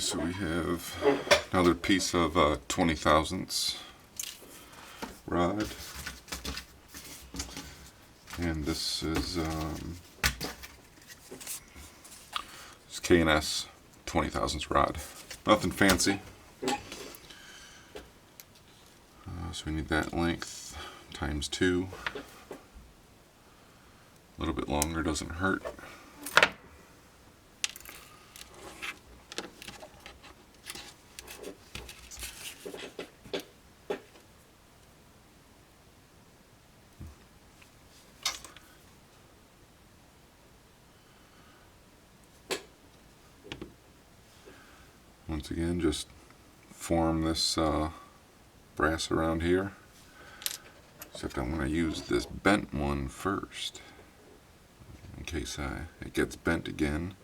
So we have another piece of 20 thousandths rod, and this is K&S 20 thousandths rod. Nothing fancy. So we need that length times 2. A little bit longer doesn't hurt. Once again, just form this brass around here, except I'm going to use this bent one first in case it gets bent again.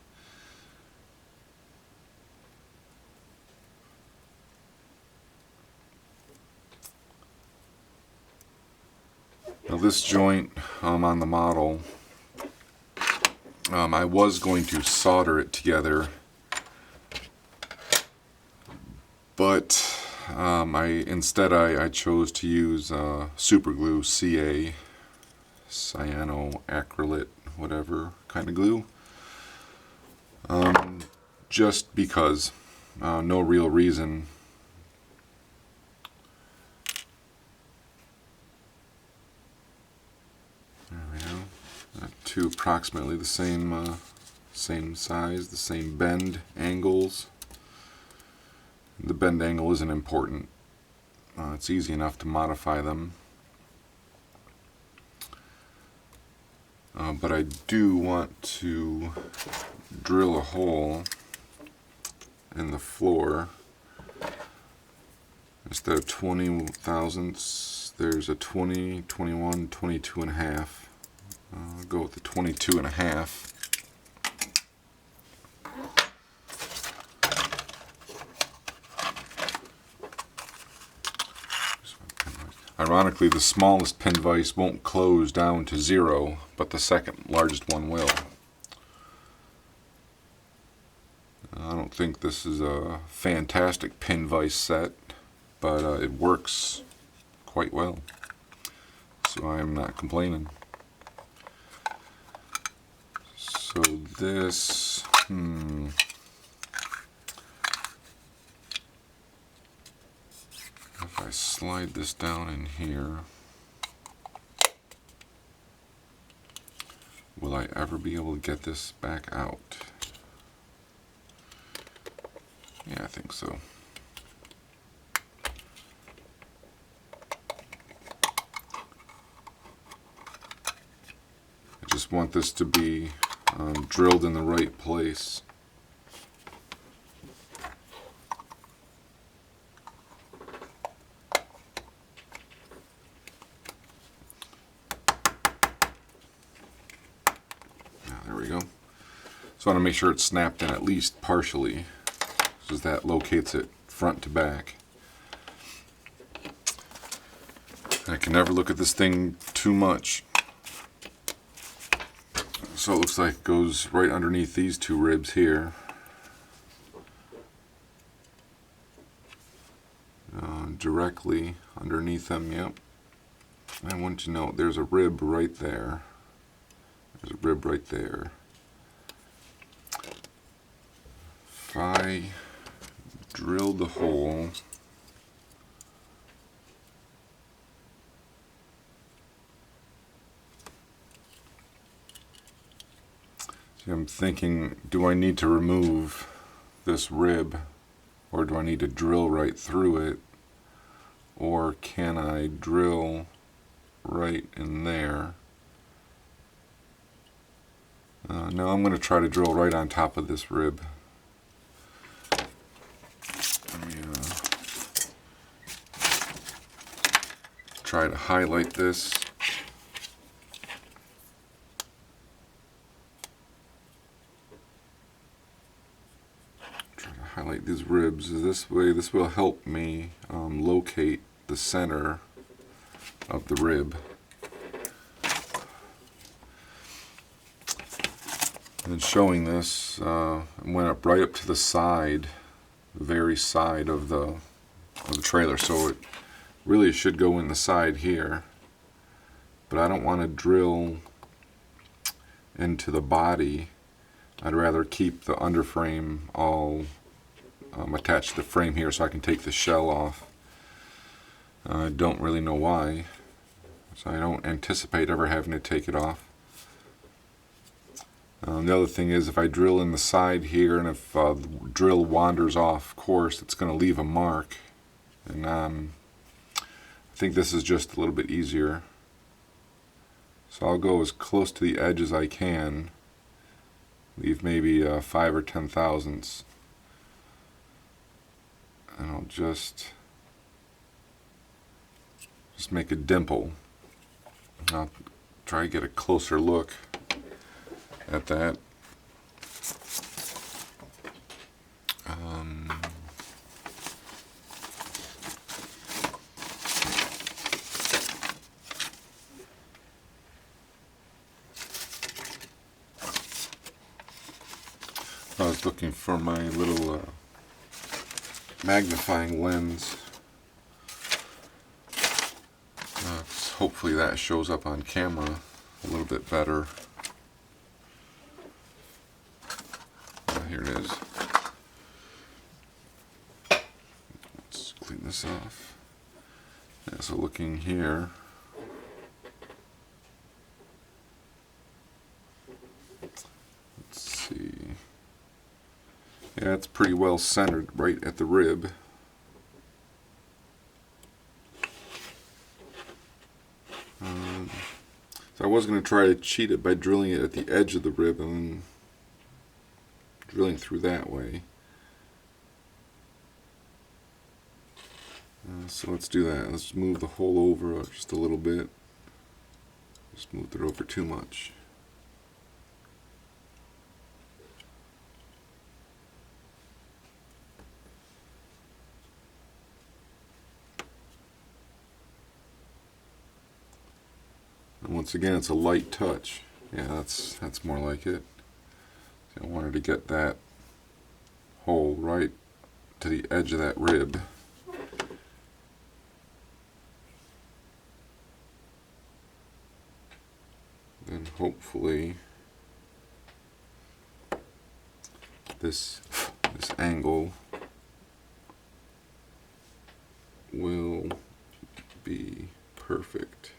Now this joint on the model, I was going to solder it together, but instead I chose to use super glue, CA, cyanoacrylate, whatever kind of glue, just because, no real reason. There we go. Two approximately the same size, the same bend angles. The bend angle isn't important. It's easy enough to modify them. But I do want to drill a hole in the floor. Instead of 20 thousandths, there's a 20, 21, 22 and a half. I'll go with the 22 and a half. Ironically, the smallest pin vise won't close down to 0, but the second largest one will. I don't think this is a fantastic pin vise set, but it works quite well, so I'm not complaining. So this, if I slide this down in here, will I ever be able to get this back out? Yeah, I think so. I just want this to be drilled in the right place. There we go. So I want to make sure it's snapped in at least partially, so that locates it front to back. I can never look at this thing too much. So it looks like it goes right underneath these two ribs here. Directly underneath them, yep. And once you know, there's a rib right there. There's a rib right there. If I drill the hole, see, I'm thinking, do I need to remove this rib, or do I need to drill right through it, or can I drill right in there? No, I'm going to try to drill right on top of this rib. Let me try to highlight this. Try to highlight these ribs. This way, this will help me locate the center of the rib. And showing this, it went up right up to the side very side of the trailer, so it really should go in the side here, but I don't want to drill into the body. I'd rather keep the underframe all attached to the frame here so I can take the shell off. I don't really know why, so I don't anticipate ever having to take it off. The other thing is, if I drill in the side here and if the drill wanders off course, it's going to leave a mark, and I think this is just a little bit easier. So I'll go as close to the edge as I can, leave maybe 5 or 10 thousandths, and I'll just make a dimple. I'll try to get a closer look at that. I was looking for my little magnifying lens. Hopefully that shows up on camera a little bit better. Here it is. Let's clean this off. Yeah, so looking here, let's see. Yeah, it's pretty well centered right at the rib. So I was going to try to cheat it by drilling it at the edge of the rib and then drilling through that way. So let's do that. Let's move the hole over just a little bit. Just moved it over too much. And once again, it's a light touch. Yeah, that's more like it. I wanted to get that hole right to the edge of that rib. Then hopefully this angle will be perfect.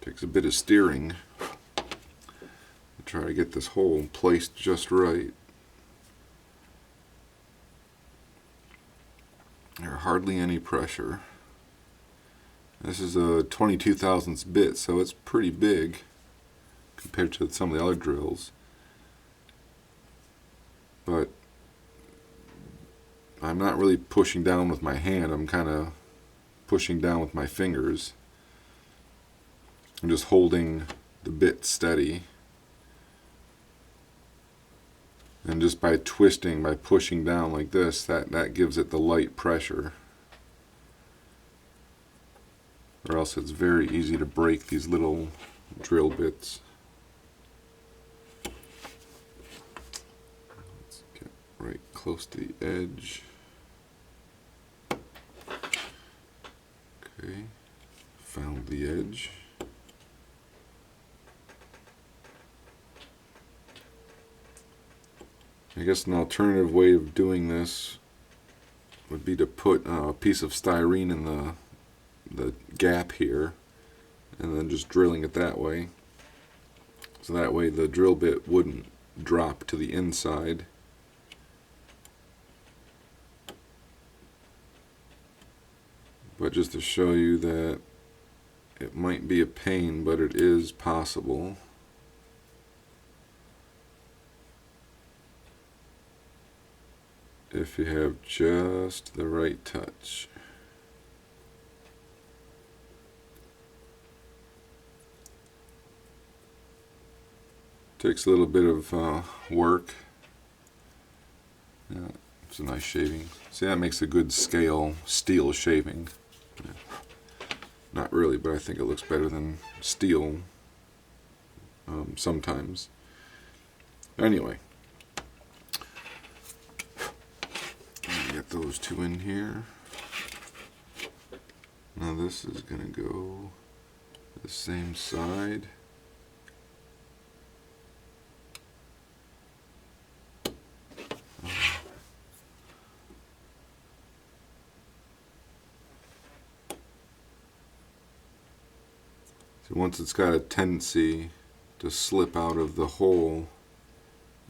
Takes a bit of steering to try to get this hole placed just right. There's hardly any pressure. This is a 22 thousandths bit, so it's pretty big compared to some of the other drills. But I'm not really pushing down with my hand, I'm kind of pushing down with my fingers. I'm just holding the bit steady, and just by twisting, by pushing down like this, that gives it the light pressure, or else it's very easy to break these little drill bits. Let's get right close to the edge. Okay, found the edge. I guess an alternative way of doing this would be to put a piece of styrene in the gap here and then just drilling it that way. So that way the drill bit wouldn't drop to the inside. But just to show you that it might be a pain, but it is possible. If you have just the right touch. Takes a little bit of work. Yeah, it's a nice shaving. See, that makes a good scale steel shaving. Yeah. Not really, but I think it looks better than steel. sometimes. Anyway, get those two in here. Now this is going to go the same side. So once it's got a tendency to slip out of the hole,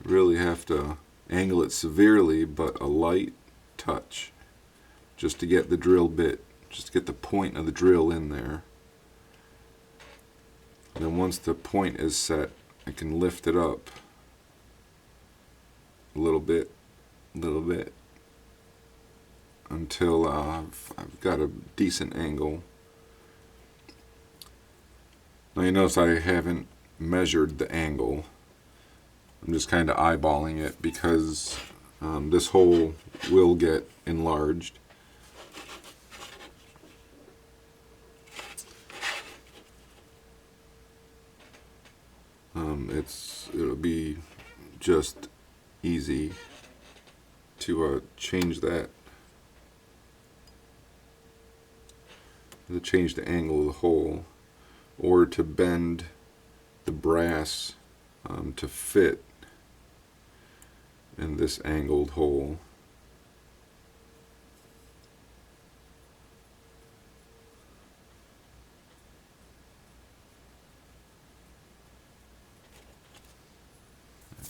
you really have to angle it severely, but a light touch, just to get the drill bit, just to get the point of the drill in there. And then once the point is set, I can lift it up a little bit, until I've got a decent angle. Now you notice I haven't measured the angle. I'm just kind of eyeballing it because this hole will get enlarged. It'll be just easy to change that, to change the angle of the hole, or to bend the brass to fit in this angled hole.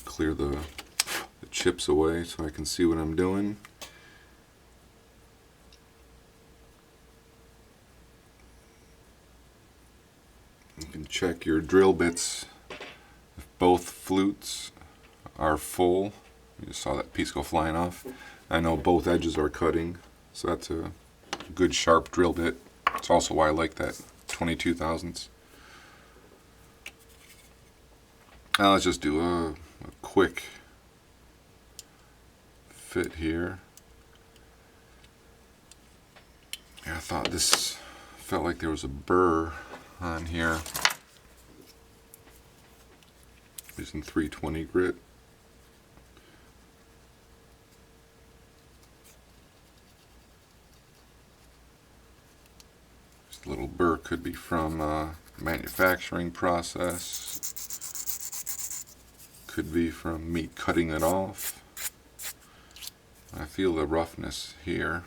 Clear the chips away so I can see what I'm doing. You can check your drill bits if both flutes are full. You just saw that piece go flying off. I know both edges are cutting, so that's a good sharp drill bit. It's also why I like that 22 thousandths. Now let's just do a quick fit here. Yeah, I thought this felt like there was a burr on here. Using 320 grit. This little burr could be from manufacturing process. Could be from me cutting it off. I feel the roughness here.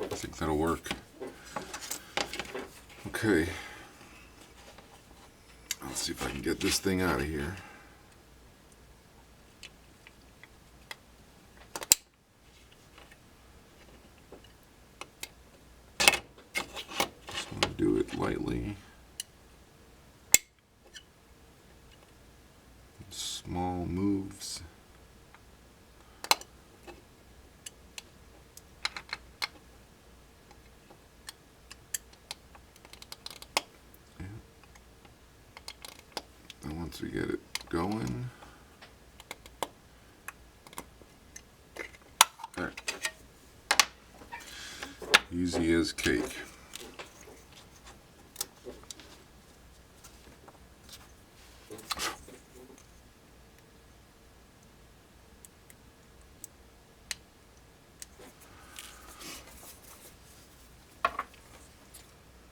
I think that'll work. Okay. Let's see if I can get this thing out of here. Just want to do it lightly. Small moves. And once we get it going, there. Easy as cake.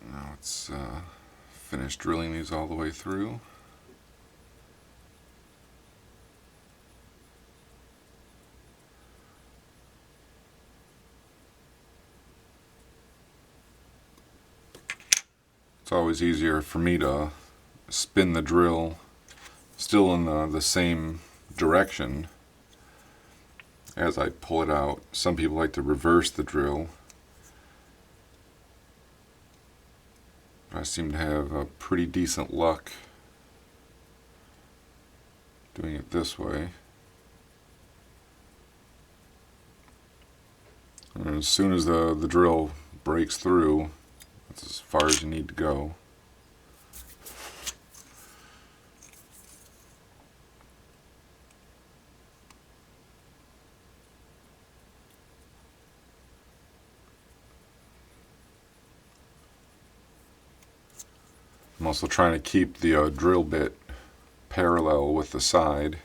Now let's finish drilling these all the way through. It's always easier for me to spin the drill still in the same direction as I pull it out. Some people like to reverse the drill. I seem to have a pretty decent luck doing it this way. And as soon as the drill breaks through, that's as far as you need to go. I'm also trying to keep the drill bit parallel with the side.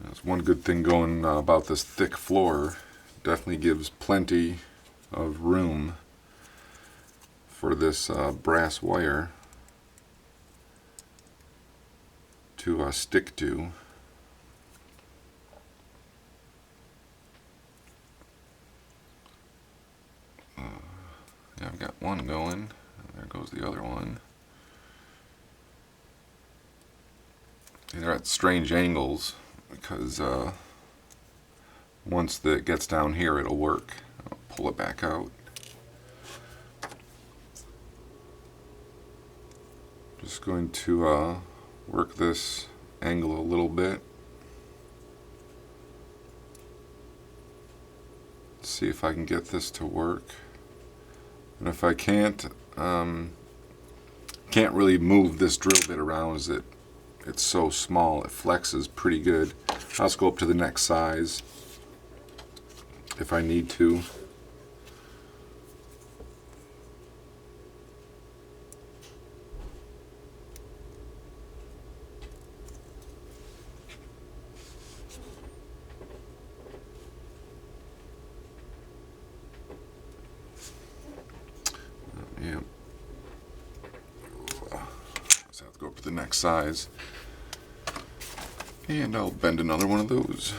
That's one good thing going about this thick floor. Definitely gives plenty of room for this brass wire to stick to. Yeah, I've got one going. There goes the other one. They're at strange angles because once it gets down here, it'll work. I'll pull it back out. Just going to work this angle a little bit. See if I can get this to work. And if I can't really move this drill bit around as it's so small. It flexes pretty good. I'll just go up to the next size if I need to. Yeah. Just have to go up to the next size. And I'll bend another one of those.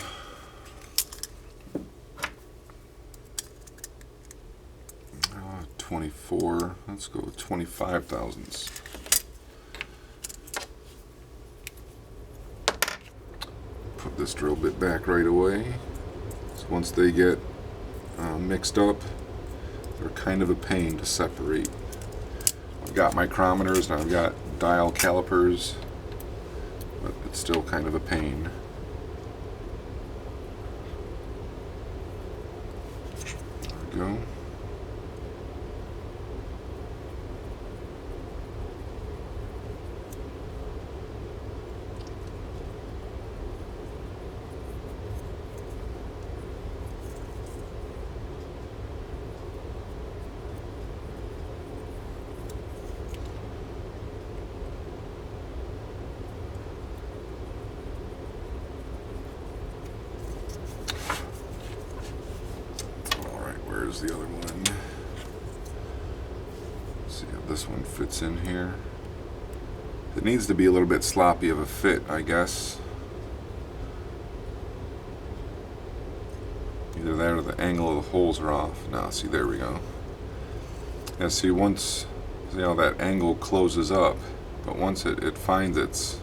Uh, 24. Let's go with 25 thousandths. Put this drill bit back right away. So once they get mixed up, they're kind of a pain to separate. I've got micrometers and I've got dial calipers, but it's still kind of a pain. There we go. Where's the other one? Let's see how this one fits in here. It needs to be a little bit sloppy of a fit, I guess. Either that or the angle of the holes are off. Now, see, there we go. Yeah, see, once, see how that angle closes up, but once it finds its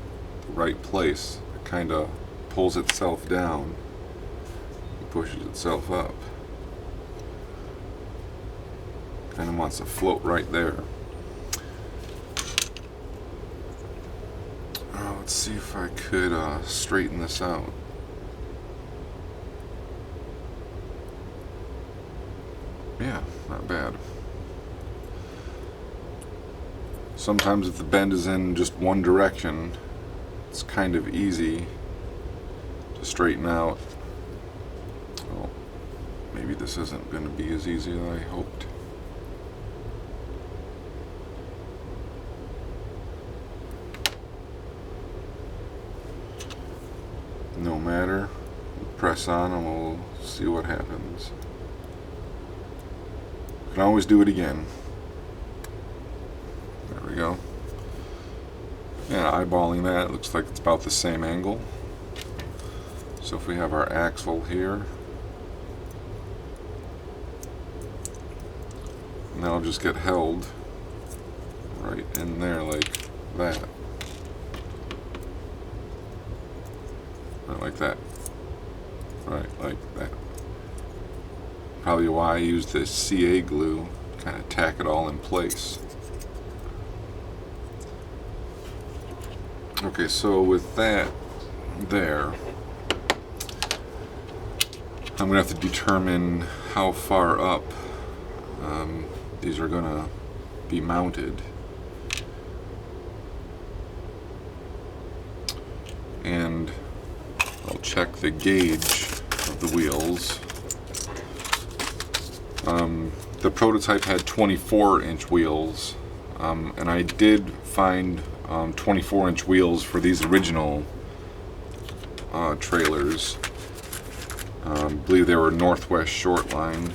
right place, it kind of pulls itself down and pushes itself up. Kind of wants to float right there. Let's see if I could straighten this out. Yeah, not bad. Sometimes if the bend is in just one direction, it's kind of easy to straighten out. Well, maybe this isn't going to be as easy as I hoped. No matter, press on and we'll see what happens. Can always do it again. There we go. Yeah, eyeballing that, it looks like it's about the same angle. So if we have our axle here, and that'll just get held right in there like that. Right like that. Right like that. Probably why I use this CA glue, kind of tack it all in place. Okay, so with that there, I'm going to have to determine how far up these are going to be mounted. And I'll check the gauge of the wheels. The prototype had 24-inch wheels, and I did find 24-inch wheels for these original trailers. I believe they were Northwest Shortline.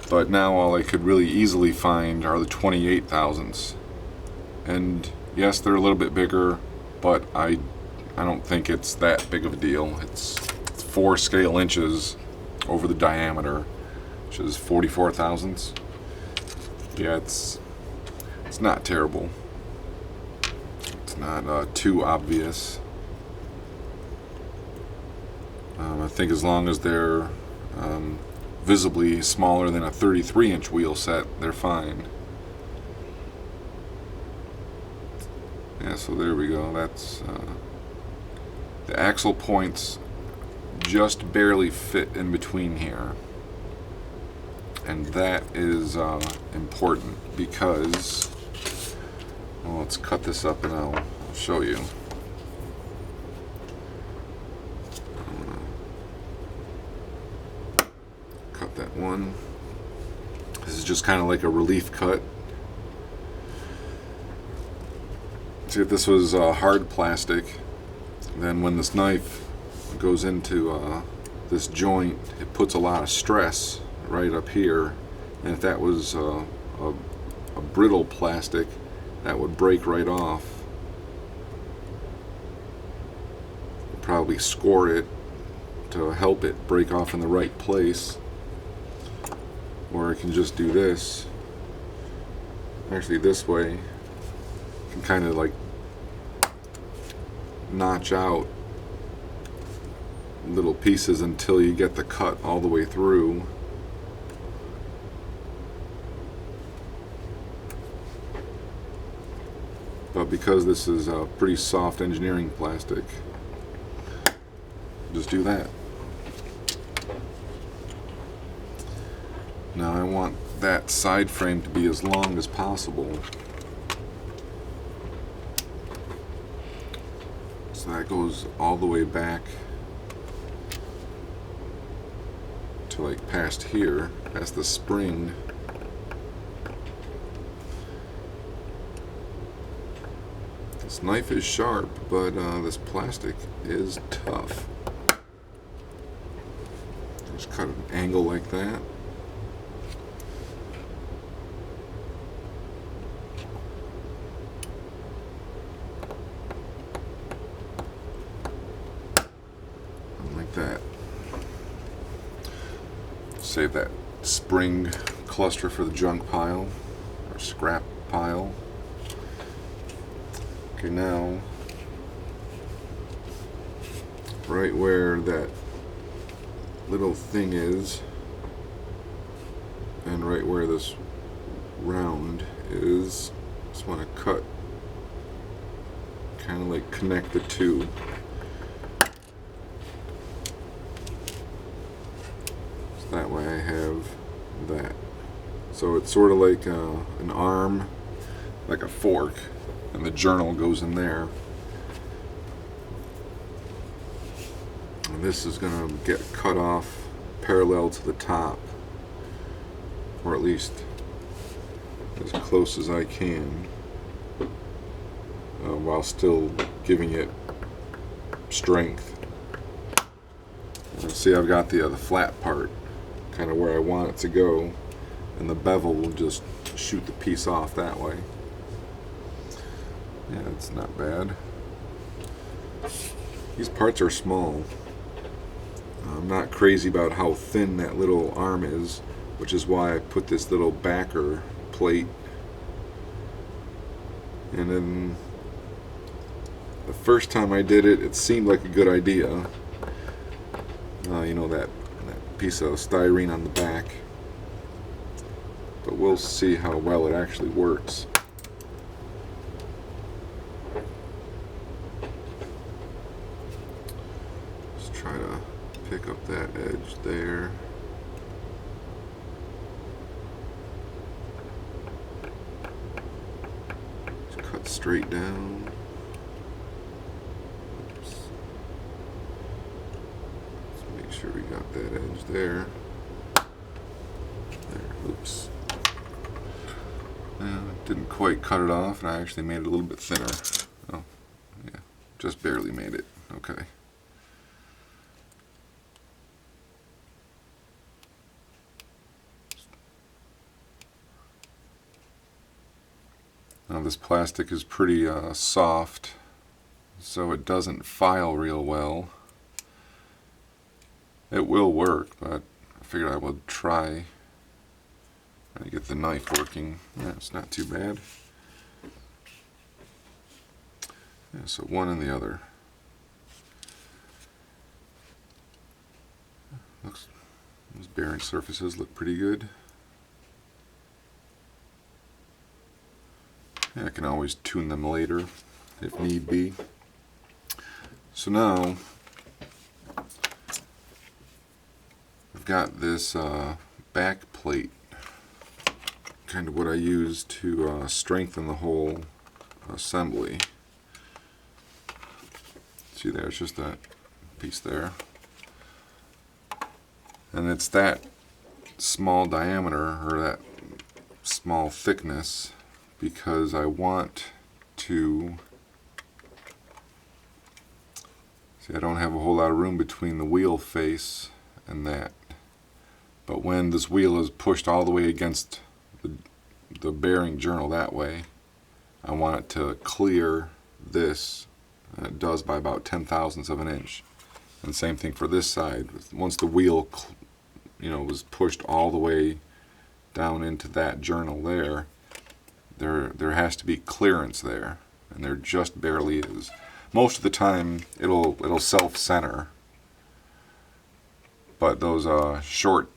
But now all I could really easily find are the 28 thousandths. And yes, they're a little bit bigger, but I don't think it's that big of a deal. It's 4 scale inches over the diameter, which is 44 thousandths. Yeah, it's not terrible. It's not too obvious. I think as long as they're visibly smaller than a 33-inch wheel set, they're fine. Yeah, so there we go. That's the axle points just barely fit in between here, and that is important because, well, let's cut this up and I'll show you. Cut that one. This is just kind of like a relief cut. See, if this was hard plastic, then when this knife goes into this joint, it puts a lot of stress right up here, and if that was a brittle plastic, that would break right off. Probably score it to help it break off in the right place. Or I can just do this. Actually, this way, you can kind of like notch out little pieces until you get the cut all the way through. But because this is a pretty soft engineering plastic, just do that. Now I want that side frame to be as long as possible. So that goes all the way back to like past here, past the spring. This knife is sharp, but this plastic is tough. Just cut an angle like that. Like that. Save that spring cluster for the junk pile or scrap pile. Okay, now right where that little thing is and right where this round is, just want to cut, kind of like connect the two. So that way I have that. So it's sort of like an arm, like a fork, and the journal goes in there. And this is going to get cut off parallel to the top, or at least as close as I can, while still giving it strength. See, I've got the flat part kind of where I want it to go, and the bevel will just shoot the piece off that way. Yeah, it's not bad. These parts are small. I'm not crazy about how thin that little arm is, which is why I put this little backer plate. And then the first time I did it, it seemed like a good idea. You know, that piece of styrene on the back. But we'll see how well it actually works. Just try to pick up that edge there. straight down. Oops. Let's make sure we got that edge there. There, oops. Didn't quite cut it off, and I actually made it a little bit thinner. Oh, yeah, just barely made it. Okay. Now this plastic is pretty soft, so it doesn't file real well. It will work, but I figured I would try to get the knife working. Yeah, it's not too bad. Yeah, so one and the other. Those bearing surfaces look pretty good. Yeah, I can always tune them later if need be. So now I've got this back plate, kind of what I use to strengthen the whole assembly. See, there's just that piece there. And it's that small diameter, or that small thickness, because I want to, see, I don't have a whole lot of room between the wheel face and that. But when this wheel is pushed all the way against the bearing journal that way, I want it to clear this, and it does by about 10/1000ths of an inch. And same thing for this side. Once the wheel, was pushed all the way down into that journal there has to be clearance there, and there just barely is. Most of the time it'll self-center, but those short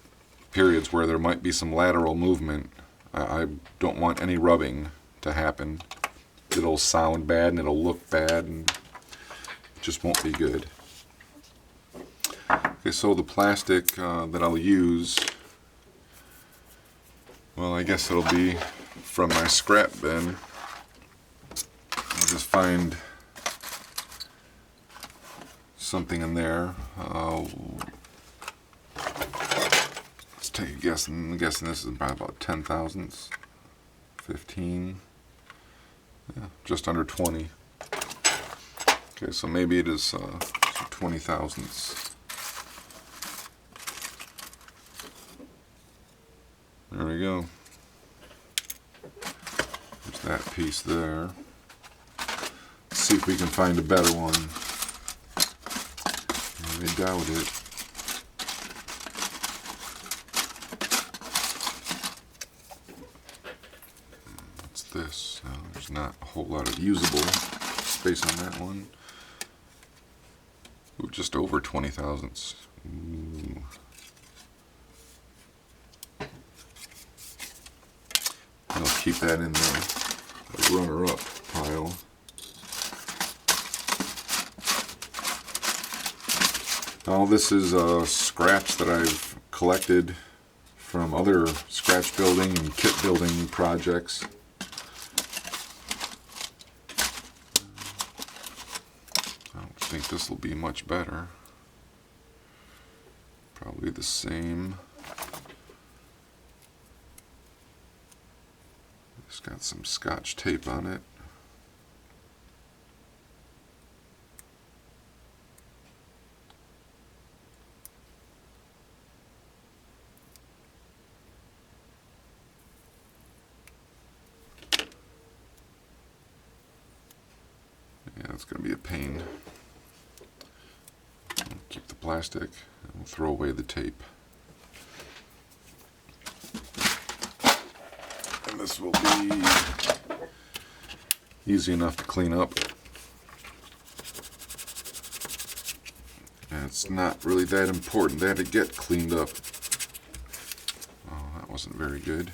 periods where there might be some lateral movement, I don't want any rubbing to happen. It'll sound bad and it'll look bad and it just won't be good. Okay, so the plastic that I'll use, well, I guess it'll be from my scrap bin. I'll just find something in there. Let's take a guess. I'm guessing this is probably about 10/1000ths, 15, yeah, just under 20. Okay, so maybe it is 20/1000ths. There we go. There's that piece there. Let's see if we can find a better one. I doubt it. What's this? There's not a whole lot of usable space on that one. Ooh, just over 20/1000ths. Ooh. I'll keep that in the runner-up pile. All this is scraps that I've collected from other scratch building and kit building projects. I don't think this will be much better. Probably the same. It's got some Scotch tape on it. Yeah, it's going to be a pain. I'll keep the plastic and we'll throw away the tape. And this will be easy enough to clean up. And it's not really that important that it get cleaned up. Oh, that wasn't very good.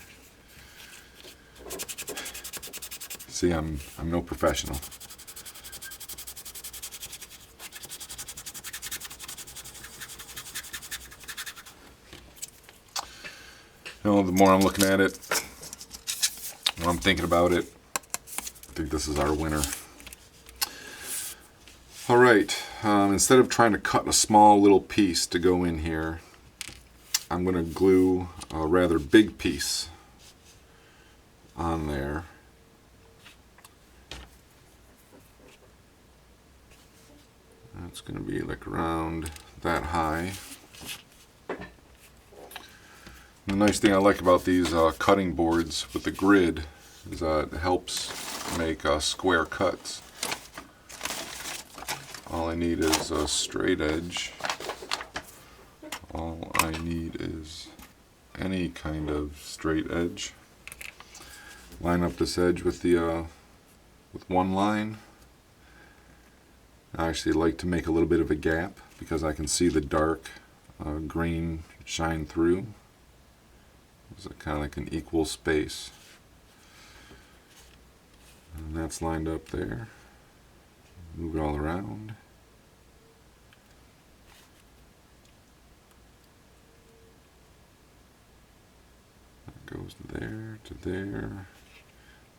See, I'm no professional. The more I'm looking at it, when I'm thinking about it, think this is our winner. Alright, instead of trying to cut a small little piece to go in here, I'm going to glue a rather big piece on there. It's going to be like around that high. The nice thing I like about these cutting boards with the grid is that it helps make square cuts. All I need is a straight edge. All I need is any kind of straight edge. Line up this edge with the with one line. I actually like to make a little bit of a gap because I can see the dark green shine through. It's kind of like an equal space. And that's lined up there. Move it all around. That goes there to there.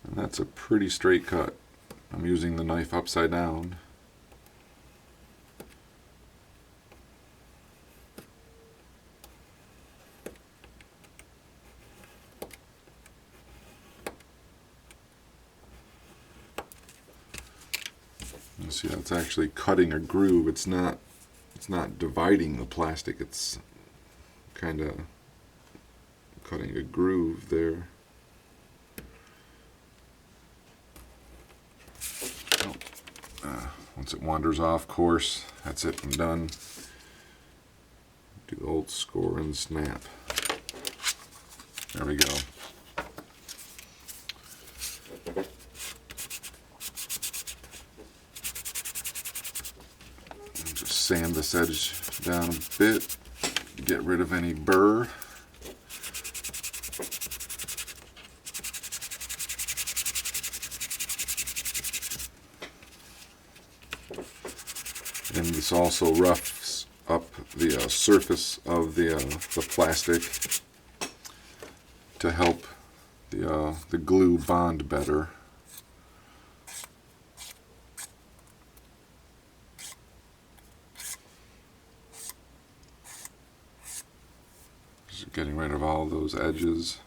And that's a pretty straight cut. I'm using the knife upside down. You see, that's actually cutting a groove. It's not dividing the plastic. It's kind of cutting a groove there. Once it wanders off course, that's it. I'm done. Do the old score and snap. There we go. Sand this edge down a bit, get rid of any burr. And this also roughs up the surface of the plastic to help the glue bond better. Getting rid of all those edges.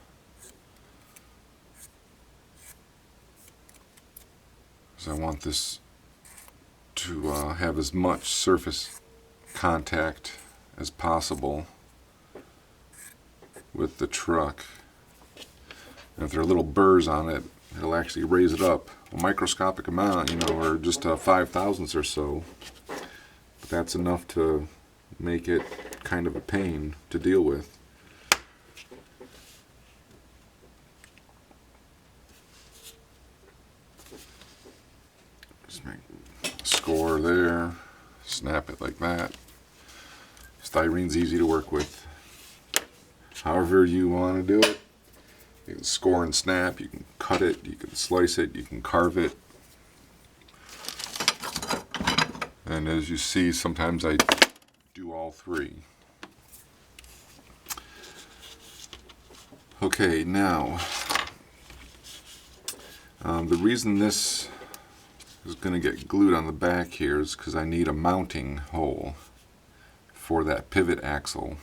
Because I want this to have as much surface contact as possible with the truck. And if there are little burrs on it, it'll actually raise it up a microscopic amount, you know, or just 5/1000ths or so. But that's enough to make it kind of a pain to deal with. Just make a score there, snap it like that. Styrene's easy to work with. However you want to do it. You can score and snap, you can cut it, you can slice it, you can carve it. And as you see, sometimes I do all three. Okay, now, the reason this is going to get glued on the back here is because I need a mounting hole for that pivot axle.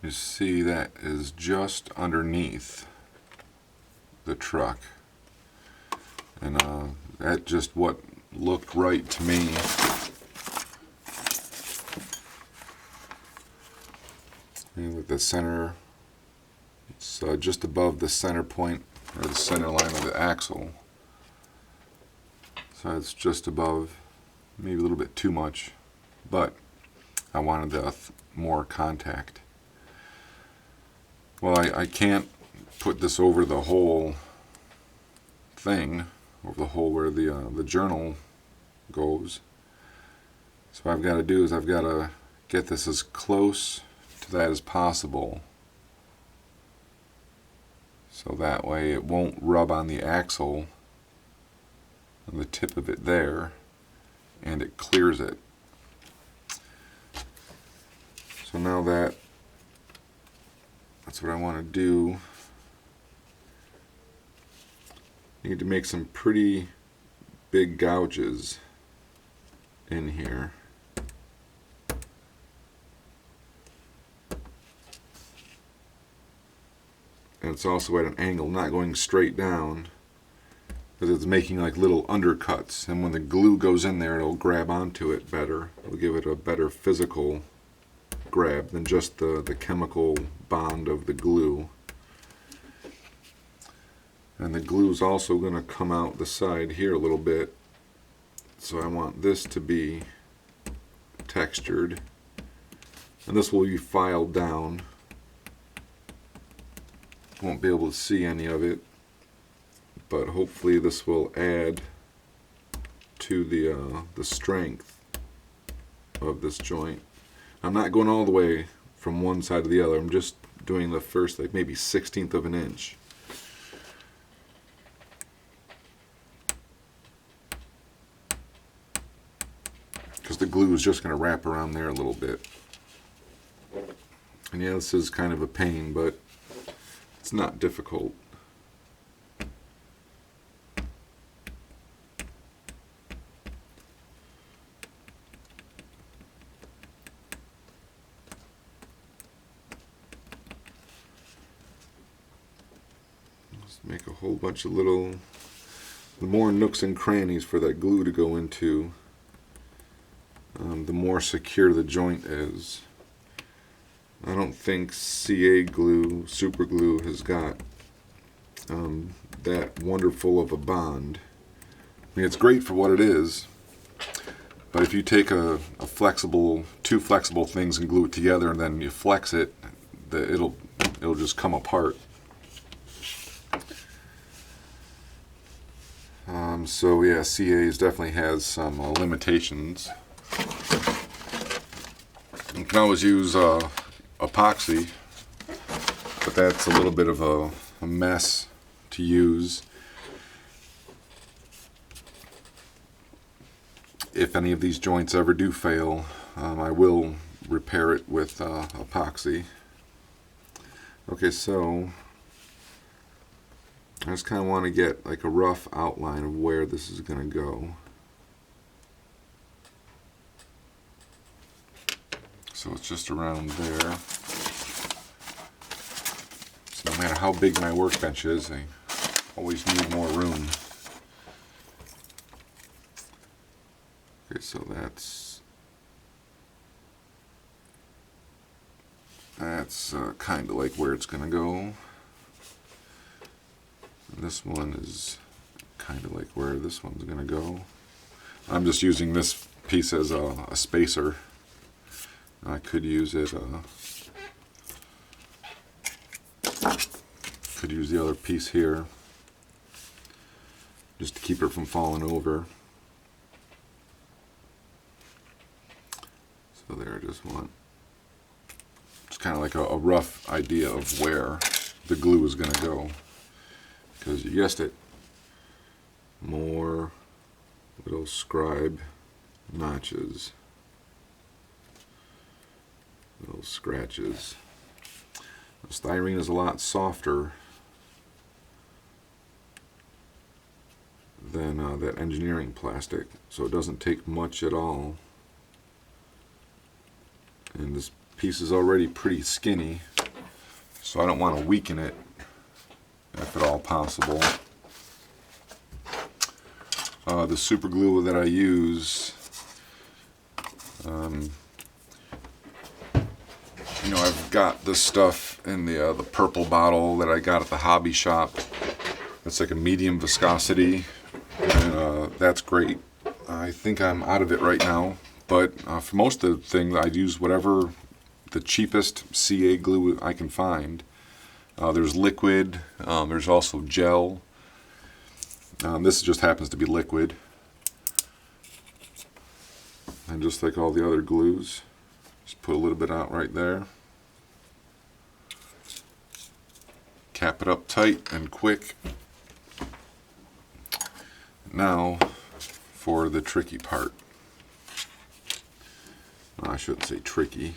You see that is just underneath the truck, and that just what looked right to me. And with the center, it's just above the center point or the center line of the axle, so it's just above, maybe a little bit too much, but I wanted the more contact. Well, I can't put this over the whole thing, over the hole where the journal goes. So what I've got to do is I've got to get this as close to that as possible, so that way it won't rub on the axle, on the tip of it there, and it clears it. So now that's what I want to do. need to make some pretty big gouges in here. And it's also at an angle, not going straight down, because it's making like little undercuts, and when the glue goes in there it'll grab onto it better. It'll give it a better physical grab than just the chemical bond of the glue. And the glue is also going to come out the side here a little bit, so I want this to be textured, and this will be filed down. Won't be able to see any of it, but hopefully this will add to the strength of this joint. I'm not going all the way from one side to the other. I'm just doing the first, like maybe 1/16 of an inch. Because the glue is just going to wrap around there a little bit. And yeah, this is kind of a pain, but it's not difficult. Just make a whole bunch of little, the more nooks and crannies for that glue to go into, the more secure the joint is. I don't think CA glue, super glue, has got that wonderful of a bond. I mean, it's great for what it is, but if you take a flexible, two flexible things and glue it together and then you flex it, it'll just come apart. So yeah, CA's definitely has some limitations. You can always use epoxy, but that's a little bit of a mess to use. If any of these joints ever do fail, I will repair it with epoxy. Okay, so I just kind of want to get like a rough outline of where this is going to go. So it's just around there. So no matter how big my workbench is, I always need more room. Okay, so that's kind of like where it's going to go. And this one is kind of like where this one's going to go. I'm just using this piece as a spacer. I could use it, could use the other piece here just to keep it from falling over. So there, I just want, it's kind of like a rough idea of where the glue is going to go. Because you guessed it, more little scribe notches. Little scratches. The styrene is a lot softer than that engineering plastic, so it doesn't take much at all. And this piece is already pretty skinny, so I don't want to weaken it if at all possible. The super glue that I use, you know, I've got this stuff in the purple bottle that I got at the hobby shop. It's like a medium viscosity, and that's great. I think I'm out of it right now, but for most of the things I use whatever the cheapest CA glue I can find. There's liquid, there's also gel. This just happens to be liquid. And just like all the other glues, just put a little bit out right there. Cap it up tight and quick. Now for the tricky part. I shouldn't say tricky.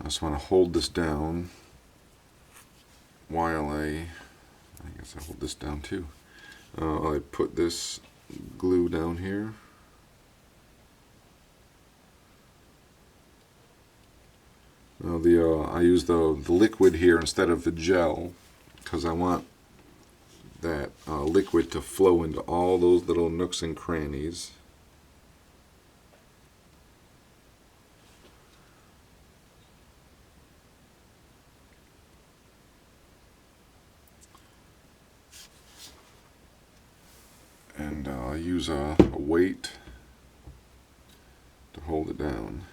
I just want to hold this down while I guess I'll hold this down too. I put this glue down here. I use the liquid here instead of the gel because I want that liquid to flow into all those little nooks and crannies. And I'll use a weight to hold it down.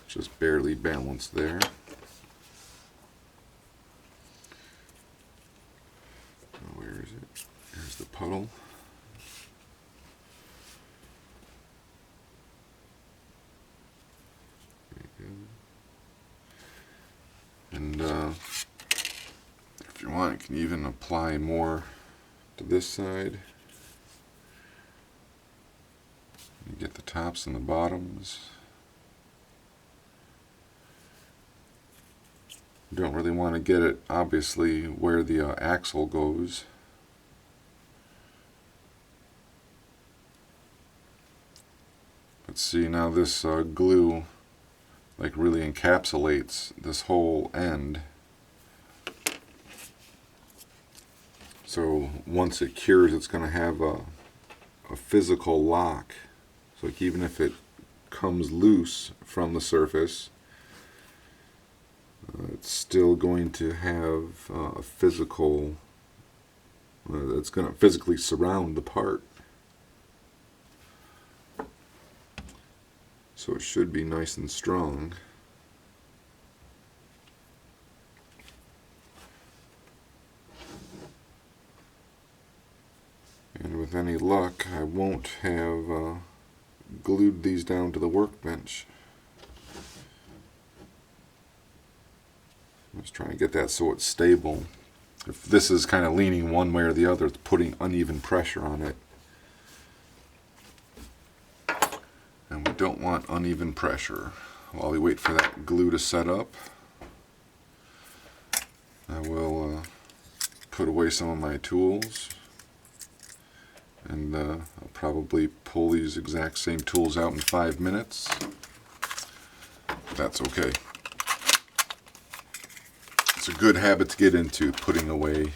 Just barely balanced there. Where is it? Here's the puddle. And if you want, you can even apply more to this side. You get the tops and the bottoms. You don't really want to get it, obviously, where the axle goes. But see, now this glue like really encapsulates this whole end. So once it cures, it's going to have a physical lock. So like even if it comes loose from the surface, it's still going to have a physical, it's going to physically surround the part. So it should be nice and strong. And with any luck, I won't have glued these down to the workbench. I'm just trying to get that so it's stable. If this is kind of leaning one way or the other, it's putting uneven pressure on it. And we don't want uneven pressure. While we wait for that glue to set up, I will put away some of my tools. And I'll probably pull these exact same tools out in 5 minutes. That's okay. It's a good habit to get into, putting away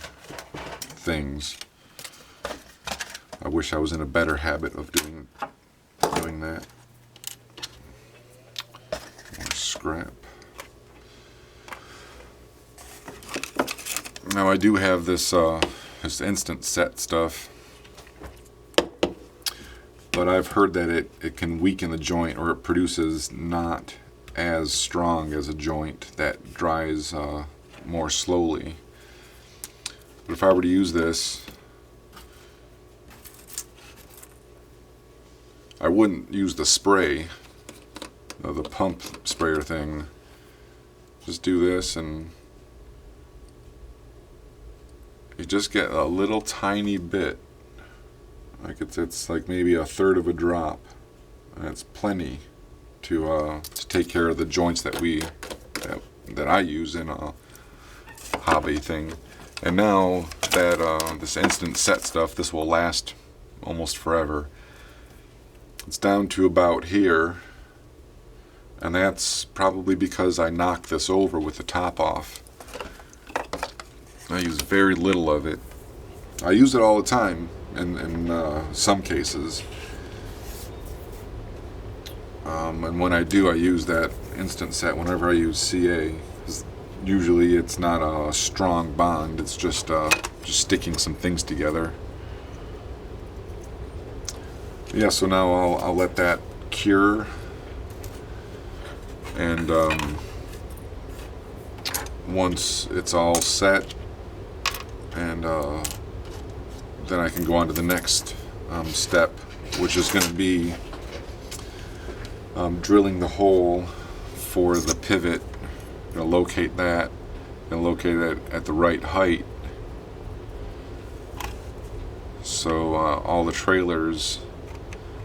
things. I wish I was in a better habit of doing that. More scrap. Now I do have this instant set stuff, but I've heard that it can weaken the joint, or it produces not as strong as a joint that dries more slowly. But if I were to use this, I wouldn't use the spray, the pump sprayer thing. Just do this and you just get a little tiny bit. Like it's like maybe a third of a drop, and it's plenty to take care of the joints that I use in a hobby thing. And now that this instant set stuff, this will last almost forever. It's down to about here, and that's probably because I knocked this over with the top off. I use very little of it. I use it all the time in some cases. And when I do, I use that instant set whenever I use CA. Usually it's not a strong bond, it's just sticking some things together. Yeah, so now I'll let that cure, and once it's all set, and then I can go on to the next step, which is going to be drilling the hole for the pivot. I'm going to locate that and locate it at the right height, so all the trailers,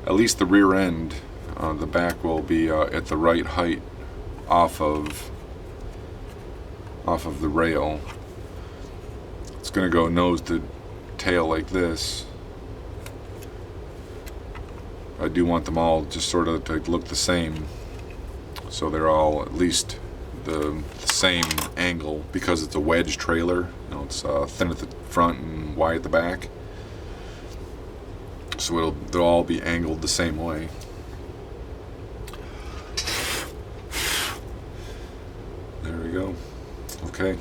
at least the rear end, the back will be at the right height off of the rail. it's going to go nose to tail like this, I do want them all just sort of to look the same, so they're all at least the same angle, because it's a wedge trailer. You know, it's thin at the front and wide at the back, so they'll all be angled the same way. There we go. Okay.